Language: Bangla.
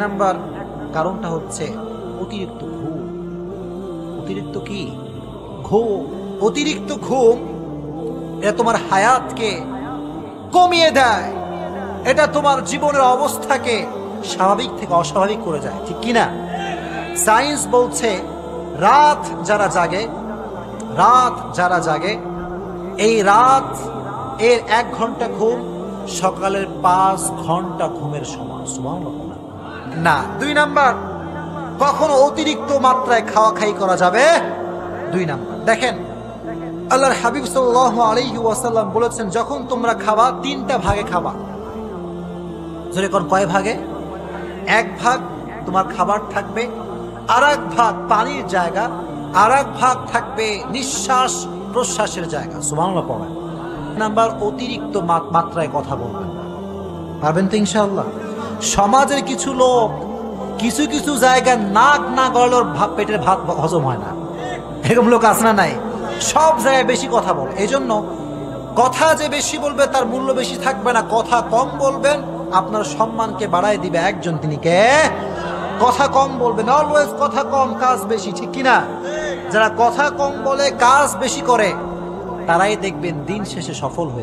নাম্বার কারণটা হচ্ছে অতিরিক্ত ঘুম। অতিরিক্ত কি? ঘুম। অতিরিক্ত ঘুম এটা তোমার হায়াতকে কমিয়ে দেয়, এটা তোমার জীবনের অবস্থাকে স্বাভাবিক থেকে অস্বাভাবিক করে যায়, ঠিক কিনা? সায়েন্স বলছে রাত যারা জাগে এই রাত এর 1 ঘন্টা ঘুম সকালের 5 ঘন্টা ঘুমের সমান। সুবহানাল্লাহ না। 2 নাম্বার, কখনো অতিরিক্ত মাত্রায় খাওয়া খাই করা যাবে। 2 নাম্বার, দেখেন আল্লাহর হাবিব সাল্লাল্লাহু আলাইহি ওয়াসাল্লাম বলেছেন, যখন তোমরা খাবা 3টা ভাগে খাবা। জোরে কোন কয় ভাগে? 1 ভাগ তোমার খাবার থাকবে, আর 1 ভাগ পানির জায়গা, আর 1 ভাগ থাকবে নিঃশ্বাস প্রশ্বাসের জায়গা। সুবহানাল্লাহ পড়েন। নাম্বার, অতিরিক্ত মাত্রায় কথা বলবেন না। পারবেন তো ইনশাআল্লাহ? সমাজের কিছু লোক কিছু কিছু জায়গায় নাক না গলার পেটের ভাত হজম হয় না, এরকম লোক আছে না নাই? সব জায়গায় বেশি কথা বলে। এই জন্য কথা যে বেশি বলবে তার মূল্য বেশি থাকবে না, কথা কম বলবেন আপনার সম্মানকে বাড়ায় দিবে একজন, তিনি কে? কথা কম বলবেন। অলওয়েজ কথা কম কাজ বেশি, ঠিক কিনা? যারা কথা কম বলে কাজ বেশি করে তারাই দেখবেন দিন শেষে সফল হয়ে